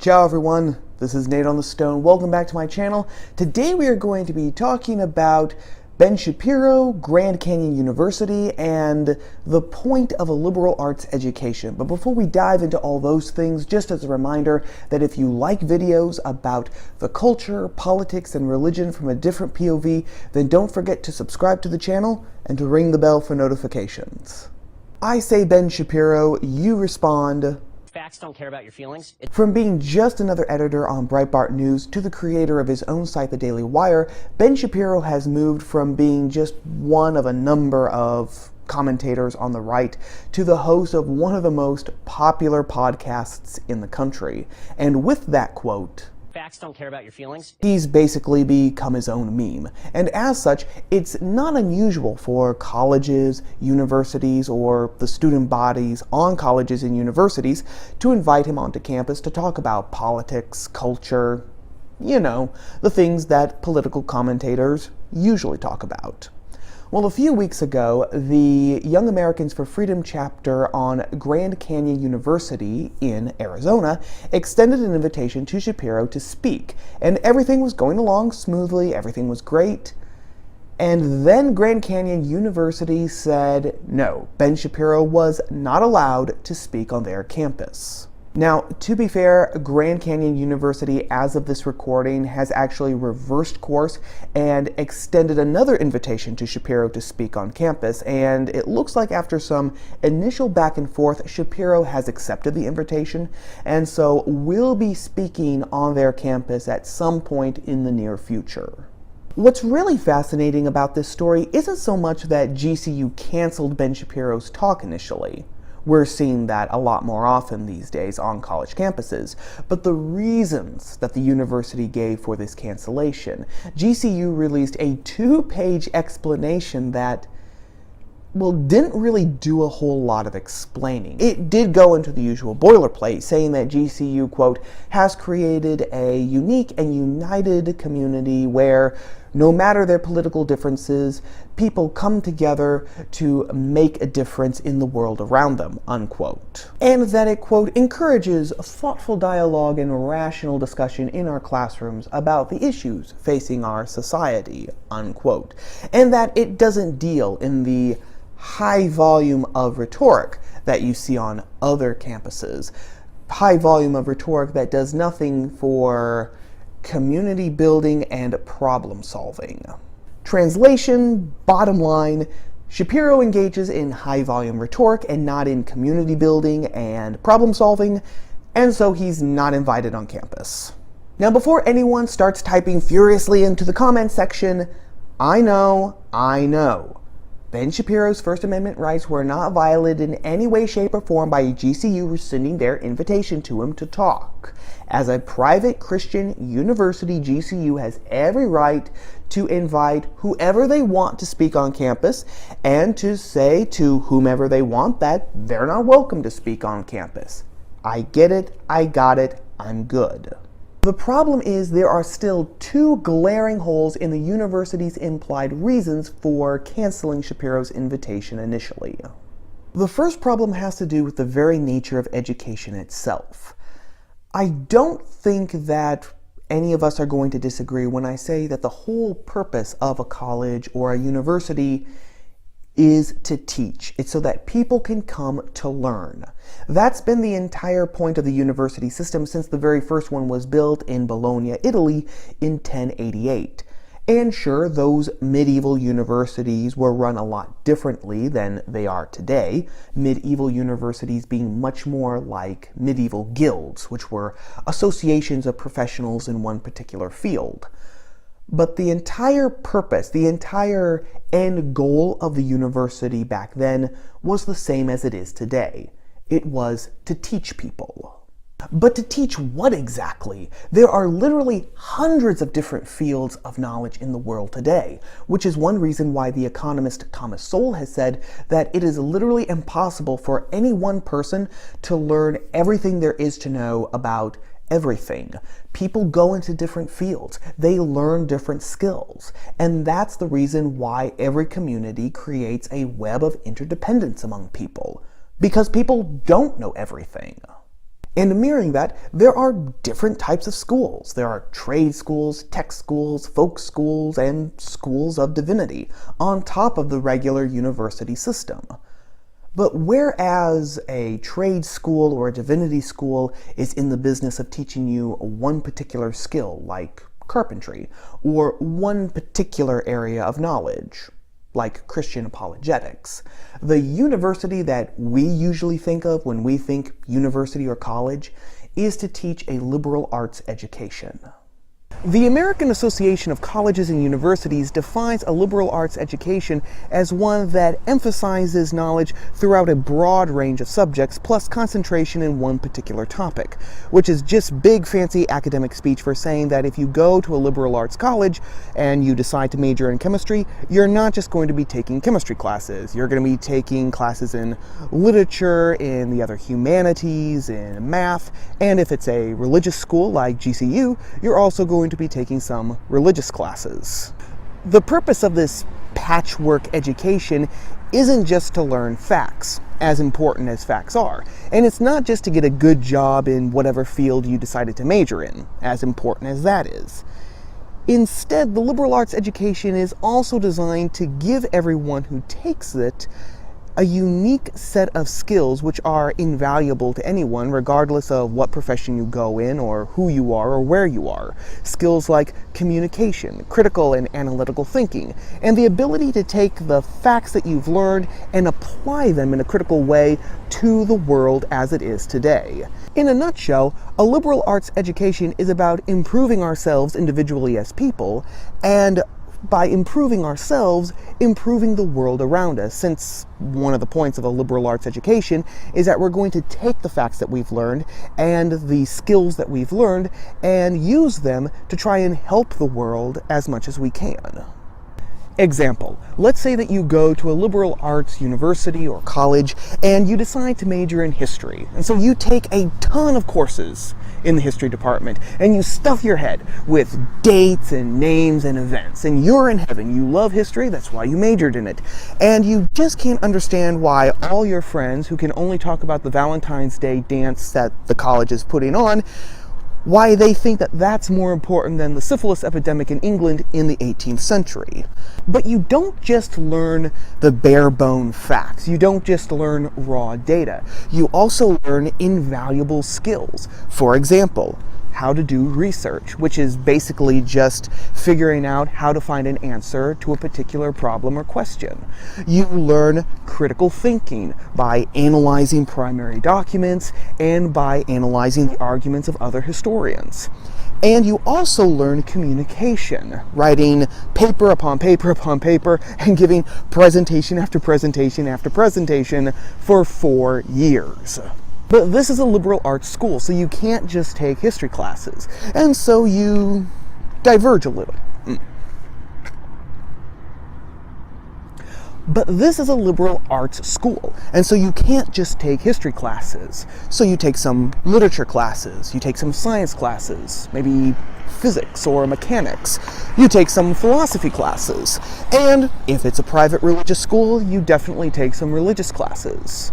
Ciao everyone, this is Nate on the Stone. Welcome back to my channel. Today we are going to be talking about Ben Shapiro, Grand Canyon University, and the point of a liberal arts education. But before we dive into all those things, just as a reminder that if you like videos about the culture, politics, and religion from a different POV, then don't forget to subscribe to the channel and to ring the bell for notifications. I say Ben Shapiro, you respond, facts don't care about your feelings. From being just another editor on Breitbart News to the creator of his own site, The Daily Wire, Ben Shapiro has moved from being just one of a number of commentators on the right to the host of one of the most popular podcasts in the country. And with that quote, facts don't care about your feelings. He's basically become his own meme. And as such, it's not unusual for colleges, universities, or the student bodies on colleges and universities to invite him onto campus to talk about politics, culture, the things that political commentators usually talk about. Well, a few weeks ago, the Young Americans for Freedom chapter on Grand Canyon University in Arizona extended an invitation to Shapiro to speak, and everything was going along smoothly, everything was great. And then Grand Canyon University said no, Ben Shapiro was not allowed to speak on their campus. Now, to be fair, Grand Canyon University, as of this recording, has actually reversed course and extended another invitation to Shapiro to speak on campus, and it looks like after some initial back and forth, Shapiro has accepted the invitation, and so will be speaking on their campus at some point in the near future. What's really fascinating about this story isn't so much that GCU canceled Ben Shapiro's talk initially. We're seeing that a lot more often these days on college campuses, but the reasons that the university gave for this cancellation. GCU released a 2-page explanation that, didn't really do a whole lot of explaining. It did go into the usual boilerplate, saying that GCU, quote, has created a unique and united community where, no matter their political differences, people come together to make a difference in the world around them, unquote. And that it, quote, encourages thoughtful dialogue and rational discussion in our classrooms about the issues facing our society, unquote. And that it doesn't deal in the high volume of rhetoric that you see on other campuses. High volume of rhetoric that does nothing for community building and problem solving. Translation, bottom line, Shapiro engages in high volume rhetoric and not in community building and problem solving, and so he's not invited on campus. Now, before anyone starts typing furiously into the comment section, I know. Ben Shapiro's First Amendment rights were not violated in any way, shape, or form by GCU rescinding their invitation to him to talk. As a private Christian university, GCU has every right to invite whoever they want to speak on campus and to say to whomever they want that they're not welcome to speak on campus. I get it, I got it, I'm good. The problem is there are still 2 glaring holes in the university's implied reasons for canceling Shapiro's invitation initially. The first problem has to do with the very nature of education itself. I don't think that any of us are going to disagree when I say that the whole purpose of a college or a university is to teach. It's so that people can come to learn. That's been the entire point of the university system since the very first one was built in Bologna, Italy in 1088. And sure, those medieval universities were run a lot differently than they are today, medieval universities being much more like medieval guilds, which were associations of professionals in one particular field. But the entire purpose, the entire end goal of the university back then was the same as it is today. It was to teach people. But to teach what exactly? There are literally hundreds of different fields of knowledge in the world today, which is one reason why the economist Thomas Sowell has said that it is literally impossible for any one person to learn everything there is to know about everything. People go into different fields. They learn different skills. And that's the reason why every community creates a web of interdependence among people. Because people don't know everything. And mirroring that, there are different types of schools. There are trade schools, tech schools, folk schools, and schools of divinity, on top of the regular university system. But whereas a trade school or a divinity school is in the business of teaching you one particular skill, like carpentry, or one particular area of knowledge, like Christian apologetics, the university that we usually think of when we think university or college is to teach a liberal arts education. The American Association of Colleges and Universities defines a liberal arts education as one that emphasizes knowledge throughout a broad range of subjects plus concentration in one particular topic, which is just big fancy academic speech for saying that if you go to a liberal arts college and you decide to major in chemistry, you're not just going to be taking chemistry classes. You're going to be taking classes in literature, in the other humanities, in math, and if it's a religious school like GCU, you're also going to be taking some religious classes. The purpose of this patchwork education isn't just to learn facts, as important as facts are, and it's not just to get a good job in whatever field you decided to major in, as important as that is. Instead, the liberal arts education is also designed to give everyone who takes it a unique set of skills which are invaluable to anyone, regardless of what profession you go in or who you are or where you are. Skills like communication, critical and analytical thinking, and the ability to take the facts that you've learned and apply them in a critical way to the world as it is today. In a nutshell, a liberal arts education is about improving ourselves individually as people, and by improving ourselves, improving the world around us, since one of the points of a liberal arts education is that we're going to take the facts that we've learned and the skills that we've learned and use them to try and help the world as much as we can. Example, let's say that you go to a liberal arts university or college and you decide to major in history. And so you take a ton of courses in the history department and you stuff your head with dates and names and events. And you're in heaven. You love history. That's why you majored in it. And you just can't understand why all your friends who can only talk about the Valentine's Day dance that the college is putting on, why they think that that's more important than the syphilis epidemic in England in the 18th century. But you don't just learn the bare bone facts. You don't just learn raw data. You also learn invaluable skills. For example, how to do research, which is basically just figuring out how to find an answer to a particular problem or question. You learn critical thinking by analyzing primary documents and by analyzing the arguments of other historians. And you also learn communication, writing paper upon paper upon paper and giving presentation after presentation after presentation for 4 years. But this is a liberal arts school, so you can't just take history classes. And so you diverge a little. But this is a liberal arts school, and so you can't just take history classes. So you take some literature classes, you take some science classes, maybe physics or mechanics. You take some philosophy classes. And if it's a private religious school, you definitely take some religious classes.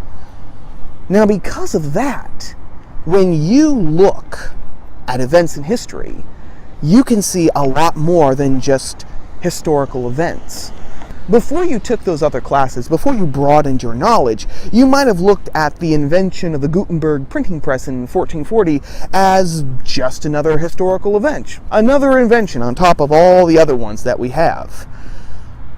Now, because of that, when you look at events in history, you can see a lot more than just historical events. Before you took those other classes, before you broadened your knowledge, you might have looked at the invention of the Gutenberg printing press in 1440 as just another historical event, another invention on top of all the other ones that we have.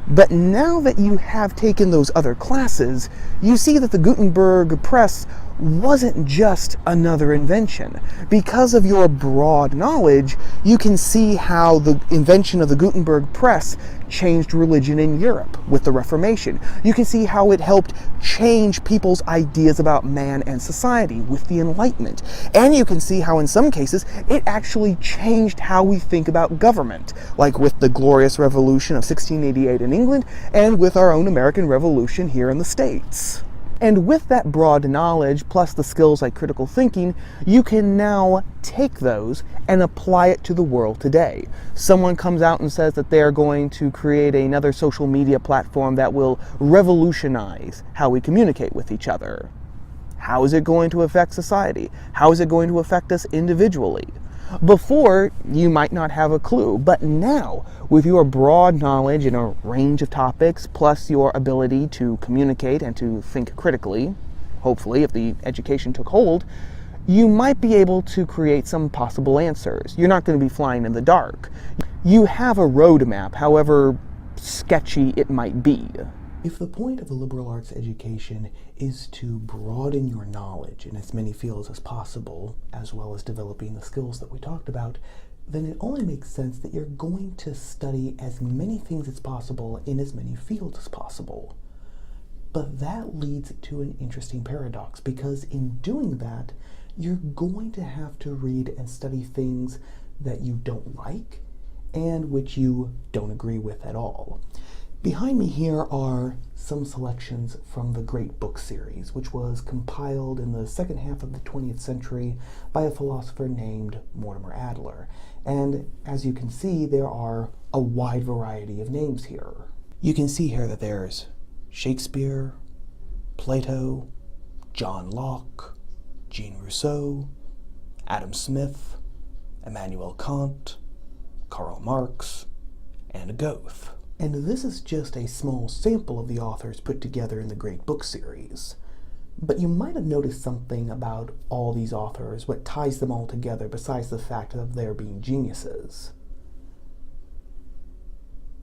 But now that you have taken those other classes, you see that the Gutenberg press wasn't just another invention. Because of your broad knowledge, you can see how the invention of the Gutenberg press changed religion in Europe with the Reformation. You can see how it helped change people's ideas about man and society with the Enlightenment. And you can see how in some cases it actually changed how we think about government, like with the Glorious Revolution of 1688 in England and with our own American Revolution here in the States. And with that broad knowledge, plus the skills like critical thinking, you can now take those and apply it to the world today. Someone comes out and says that they're going to create another social media platform that will revolutionize how we communicate with each other. How is it going to affect society? How is it going to affect us individually? Before, you might not have a clue, but now, with your broad knowledge in a range of topics, plus your ability to communicate and to think critically, hopefully, if the education took hold, you might be able to create some possible answers. You're not going to be flying in the dark. You have a roadmap, however sketchy it might be. If the point of a liberal arts education is to broaden your knowledge in as many fields as possible, as well as developing the skills that we talked about, then it only makes sense that you're going to study as many things as possible in as many fields as possible. But that leads to an interesting paradox, because in doing that, you're going to have to read and study things that you don't like and which you don't agree with at all. Behind me here are some selections from the Great Book Series, which was compiled in the second half of the 20th century by a philosopher named Mortimer Adler. And as you can see, there are a wide variety of names here. You can see here that there's Shakespeare, Plato, John Locke, Jean Rousseau, Adam Smith, Immanuel Kant, Karl Marx, and Goethe. And this is just a small sample of the authors put together in the Great Book Series. But you might have noticed something about all these authors, what ties them all together besides the fact of their being geniuses.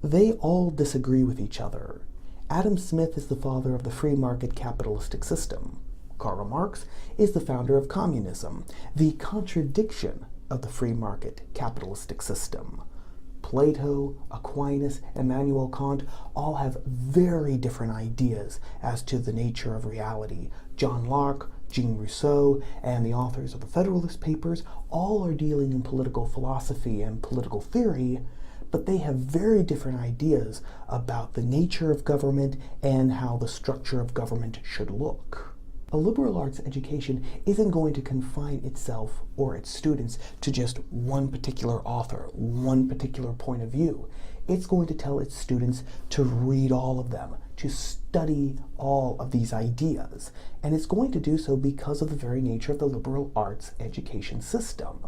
They all disagree with each other. Adam Smith is the father of the free market capitalistic system. Karl Marx is the founder of communism, the contradiction of the free market capitalistic system. Plato, Aquinas, Immanuel Kant all have very different ideas as to the nature of reality. John Locke, Jean Rousseau, and the authors of the Federalist Papers all are dealing in political philosophy and political theory, but they have very different ideas about the nature of government and how the structure of government should look. A liberal arts education isn't going to confine itself or its students to just one particular author, one particular point of view. It's going to tell its students to read all of them, to study all of these ideas, and it's going to do so because of the very nature of the liberal arts education system.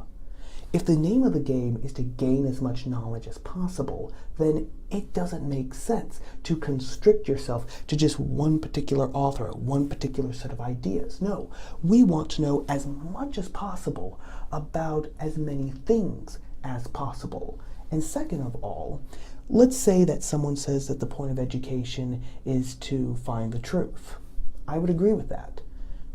If the name of the game is to gain as much knowledge as possible, then it doesn't make sense to constrict yourself to just one particular author, one particular set of ideas. No, we want to know as much as possible about as many things as possible. And second of all, let's say that someone says that the point of education is to find the truth. I would agree with that.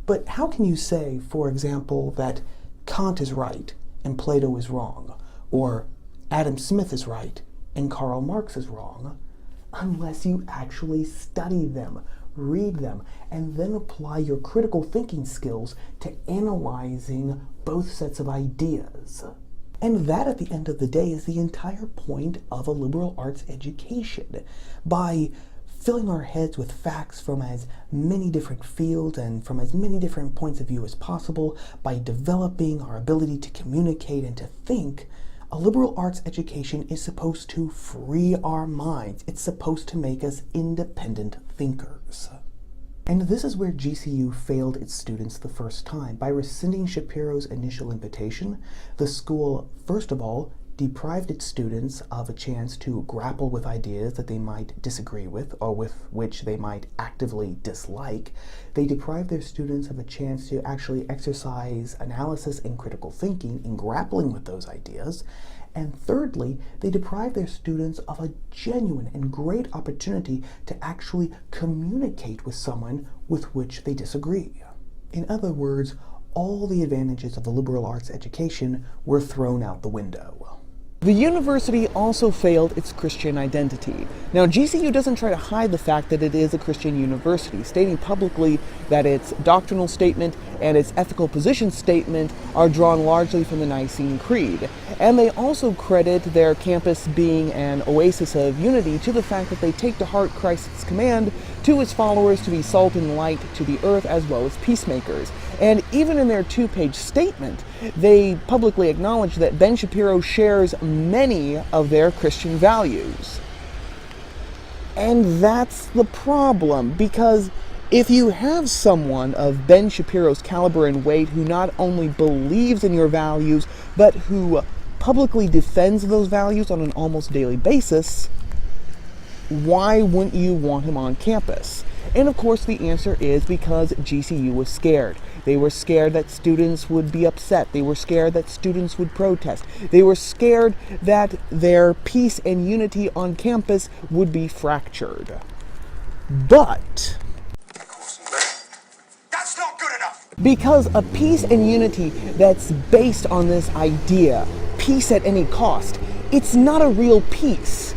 But how can you say, for example, that Kant is right and Plato is wrong, or Adam Smith is right and Karl Marx is wrong, unless you actually study them, read them, and then apply your critical thinking skills to analyzing both sets of ideas? And that, at the end of the day, is the entire point of a liberal arts education. By filling our heads with facts from as many different fields and from as many different points of view as possible, by developing our ability to communicate and to think, a liberal arts education is supposed to free our minds. It's supposed to make us independent thinkers. And this is where GCU failed its students the first time. By rescinding Shapiro's initial invitation, the school, first of all, deprived its students of a chance to grapple with ideas that they might disagree with or with which they might actively dislike. They deprived their students of a chance to actually exercise analysis and critical thinking in grappling with those ideas. And thirdly, they deprived their students of a genuine and great opportunity to actually communicate with someone with which they disagree. In other words, all the advantages of a liberal arts education were thrown out the window. The university also failed its Christian identity. Now, GCU doesn't try to hide the fact that it is a Christian university, stating publicly that its doctrinal statement and its ethical position statement are drawn largely from the Nicene Creed. And they also credit their campus being an oasis of unity to the fact that they take to heart Christ's command to his followers to be salt and light to the earth as well as peacemakers. And even in their two-page statement, they publicly acknowledge that Ben Shapiro shares many of their Christian values. And that's the problem, because If you have someone of Ben Shapiro's caliber and weight who not only believes in your values, but who publicly defends those values on an almost daily basis, why wouldn't you want him on campus? And of course the answer is because GCU was scared. They were scared that students would be upset. They were scared that students would protest. They were scared that their peace and unity on campus would be fractured. But that's not good enough. Because a peace and unity that's based on this idea, peace at any cost, it's not a real peace.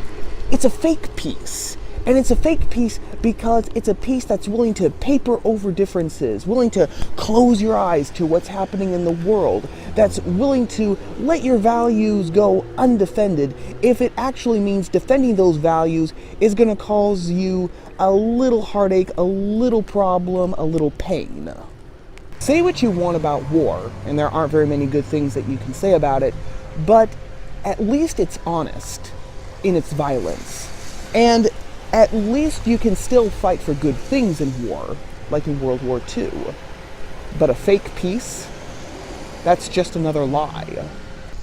It's a fake peace. And it's a fake peace because it's a peace that's willing to paper over differences, willing to close your eyes to what's happening in the world, that's willing to let your values go undefended if it actually means defending those values is going to cause you a little heartache, a little problem, a little pain. Say what you want about war, and there aren't very many good things that you can say about it, but at least it's honest in its violence. And at least you can still fight for good things in war, like in World War II. But a fake peace? That's just another lie.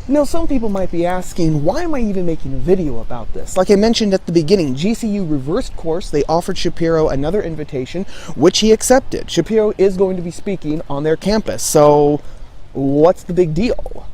Now, some people might be asking, why am I even making a video about this? Like I mentioned at the beginning, GCU reversed course. They offered Shapiro another invitation, which he accepted. Shapiro is going to be speaking on their campus, so what's the big deal?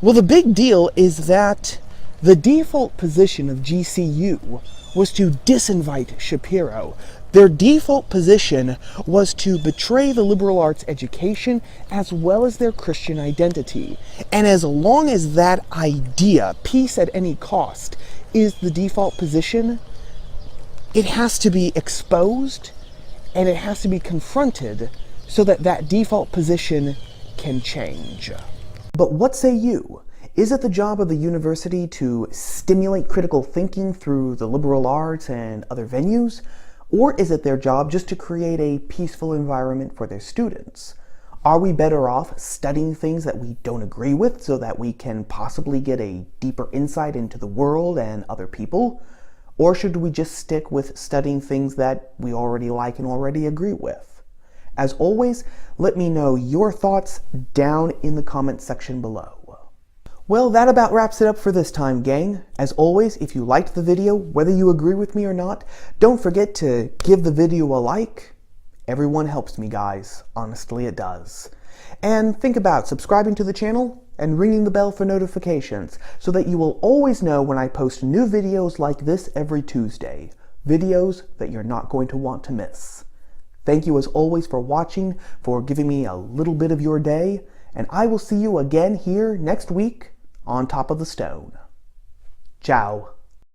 Well, the big deal is that the default position of GCU was to disinvite Shapiro. Their default position was to betray the liberal arts education as well as their Christian identity. And as long as that idea, peace at any cost, is the default position, it has to be exposed and it has to be confronted so that that default position can change. But what say you? Is it the job of the university to stimulate critical thinking through the liberal arts and other venues? Or is it their job just to create a peaceful environment for their students? Are we better off studying things that we don't agree with so that we can possibly get a deeper insight into the world and other people? Or should we just stick with studying things that we already like and already agree with? As always, let me know your thoughts down in the comment section below. Well, that about wraps it up for this time, gang. As always, if you liked the video, whether you agree with me or not, don't forget to give the video a like. Everyone helps me, guys. Honestly, it does. And think about subscribing to the channel and ringing the bell for notifications so that you will always know when I post new videos like this every Tuesday. Videos that you're not going to want to miss. Thank you as always for watching, for giving me a little bit of your day, and I will see you again here next week on Top of the Stone. Ciao.